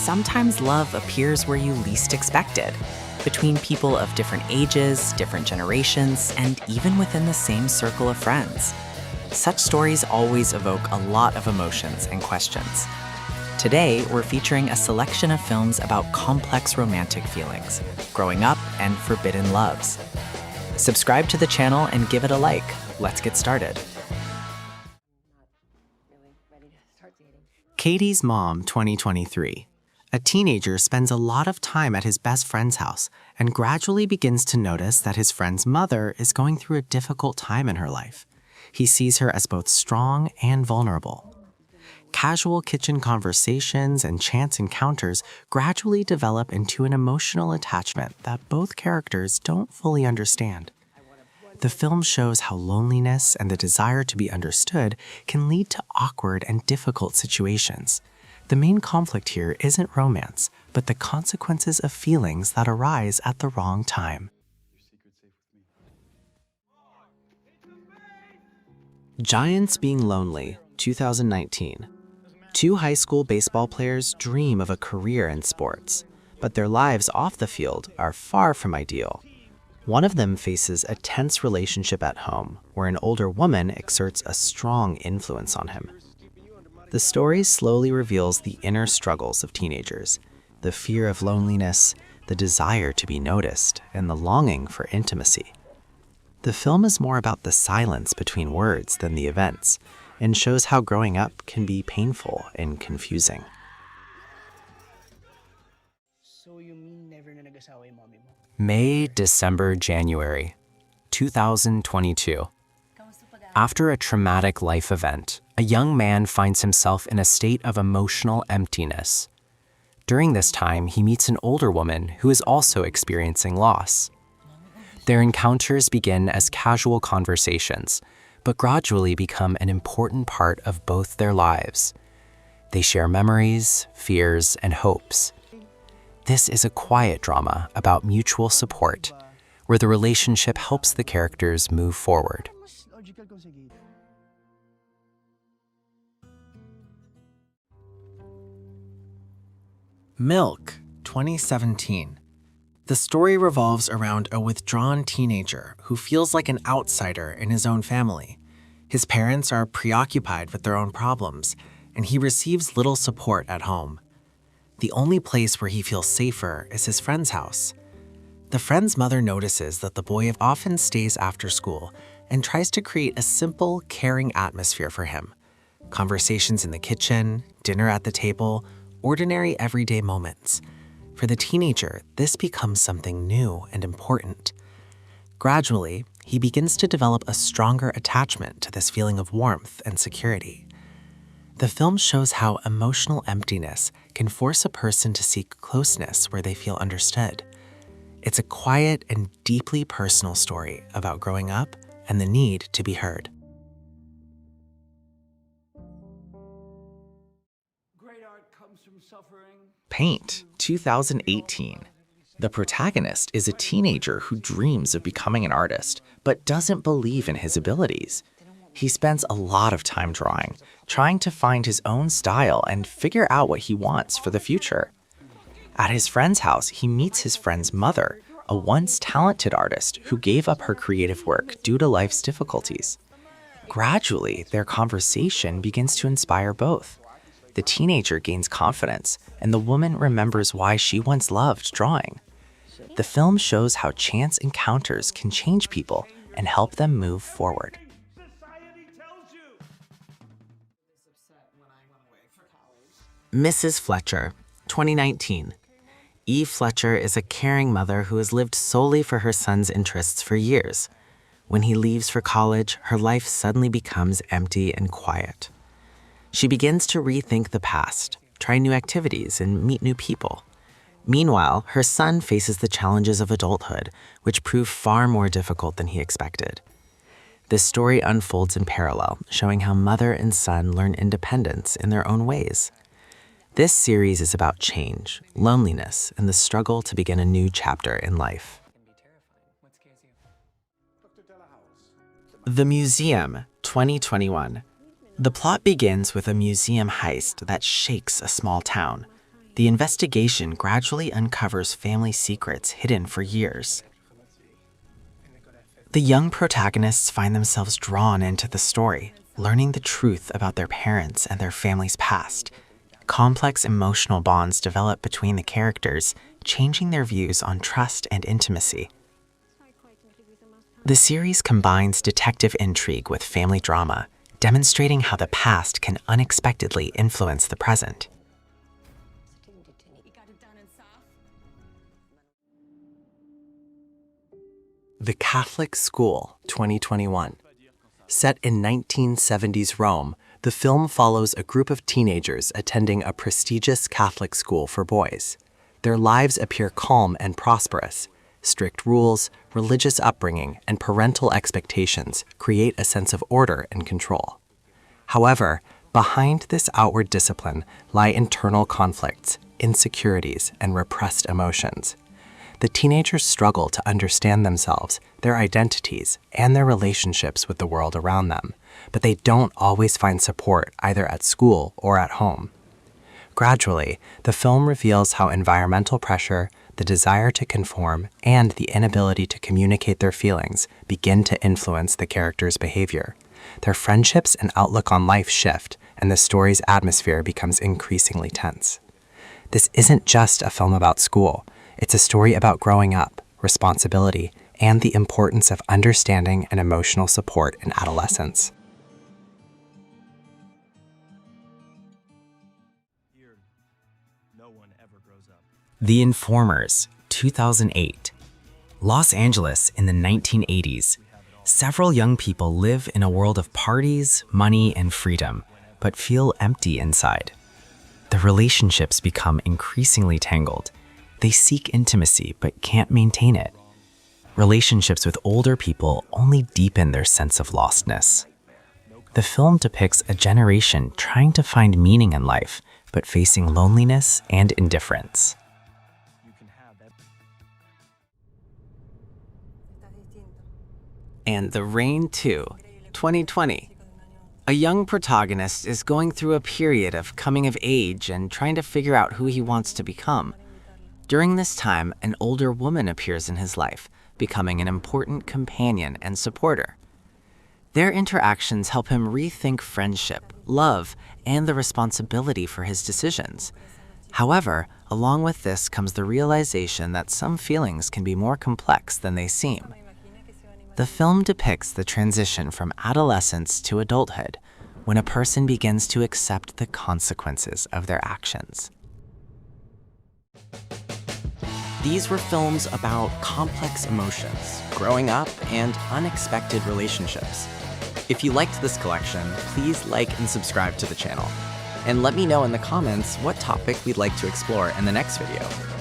sometimes love appears where you least expect it, between people of different ages, different generations, and even within the same circle of friends. Such stories always evoke a lot of emotions and questions. Today, we're featuring a selection of films about complex romantic feelings, growing up, and forbidden loves. Subscribe to the channel and give it a like. Let's get started. Katie's Mom 2023. A teenager spends a lot of time at his best friend's house and gradually begins to notice that his friend's mother is going through a difficult time in her life. He sees her as both strong and vulnerable. Casual kitchen conversations and chance encounters gradually develop into an emotional attachment that both characters don't fully understand. The film shows how loneliness and the desire to be understood can lead to awkward and difficult situations. The main conflict here isn't romance, but the consequences of feelings that arise at the wrong time. Giants Being Lonely, 2019. Two high school baseball players dream of a career in sports, but their lives off the field are far from ideal. One of them faces a tense relationship at home, where an older woman exerts a strong influence on him. The story slowly reveals the inner struggles of teenagers, the fear of loneliness, the desire to be noticed, and the longing for intimacy. The film is more about the silence between words than the events, and shows how growing up can be painful and confusing. May, December, January, 2022. After a traumatic life event, a young man finds himself in a state of emotional emptiness. During this time, he meets an older woman who is also experiencing loss. Their encounters begin as casual conversations, but gradually become an important part of both their lives. They share memories, fears, and hopes. This is a quiet drama about mutual support, where the relationship helps the characters move forward. Milk, 2017. The story revolves around a withdrawn teenager who feels like an outsider in his own family. His parents are preoccupied with their own problems, and he receives little support at home. The only place where he feels safer is his friend's house. The friend's mother notices that the boy often stays after school and tries to create a simple, caring atmosphere for him. Conversations in the kitchen, dinner at the table, ordinary everyday moments. For the teenager, this becomes something new and important. Gradually, he begins to develop a stronger attachment to this feeling of warmth and security. The film shows how emotional emptiness can force a person to seek closeness where they feel understood. It's a quiet and deeply personal story about growing up and the need to be heard. Paint, 2018. The protagonist is a teenager who dreams of becoming an artist, but doesn't believe in his abilities. He spends a lot of time drawing, trying to find his own style and figure out what he wants for the future. At his friend's house, he meets his friend's mother, a once talented artist who gave up her creative work due to life's difficulties. Gradually, their conversation begins to inspire both. The teenager gains confidence, and the woman remembers why she once loved drawing. The film shows how chance encounters can change people and help them move forward. Mrs. Fletcher, 2019. Eve Fletcher is a caring mother who has lived solely for her son's interests for years. When he leaves for college, her life suddenly becomes empty and quiet. She begins to rethink the past, try new activities, and meet new people. Meanwhile, her son faces the challenges of adulthood, which prove far more difficult than he expected. This story unfolds in parallel, showing how mother and son learn independence in their own ways. This series is about change, loneliness, and the struggle to begin a new chapter in life. The Museum, 2021. The plot begins with a museum heist that shakes a small town. The investigation gradually uncovers family secrets hidden for years. The young protagonists find themselves drawn into the story, learning the truth about their parents and their family's past. Complex emotional bonds develop between the characters, changing their views on trust and intimacy. The series combines detective intrigue with family drama, demonstrating how the past can unexpectedly influence the present. The Catholic School, 2021. Set in 1970s Rome, the film follows a group of teenagers attending a prestigious Catholic school for boys. Their lives appear calm and prosperous. Strict rules, religious upbringing, and parental expectations create a sense of order and control. However, behind this outward discipline lie internal conflicts, insecurities, and repressed emotions. The teenagers struggle to understand themselves, their identities, and their relationships with the world around them, but they don't always find support either at school or at home. Gradually, the film reveals how environmental pressure, the desire to conform, and the inability to communicate their feelings begin to influence the characters' behavior. Their friendships and outlook on life shift, and the story's atmosphere becomes increasingly tense. This isn't just a film about school. It's a story about growing up, responsibility, and the importance of understanding and emotional support in adolescence. The Informers, 2008. Los Angeles in the 1980s. Several young people live in a world of parties, money, and freedom, but feel empty inside. The relationships become increasingly tangled. They seek intimacy but can't maintain it. Relationships with older people only deepen their sense of lostness. The film depicts a generation trying to find meaning in life but facing loneliness and indifference. And The Rain 2, 2020. A young protagonist is going through a period of coming of age and trying to figure out who he wants to become. During this time, an older woman appears in his life, becoming an important companion and supporter. Their interactions help him rethink friendship, love, and the responsibility for his decisions. However, along with this comes the realization that some feelings can be more complex than they seem. The film depicts the transition from adolescence to adulthood, when a person begins to accept the consequences of their actions. These were films about complex emotions, growing up, and unexpected relationships. If you liked this collection, please like and subscribe to the channel. And let me know in the comments what topic we'd like to explore in the next video.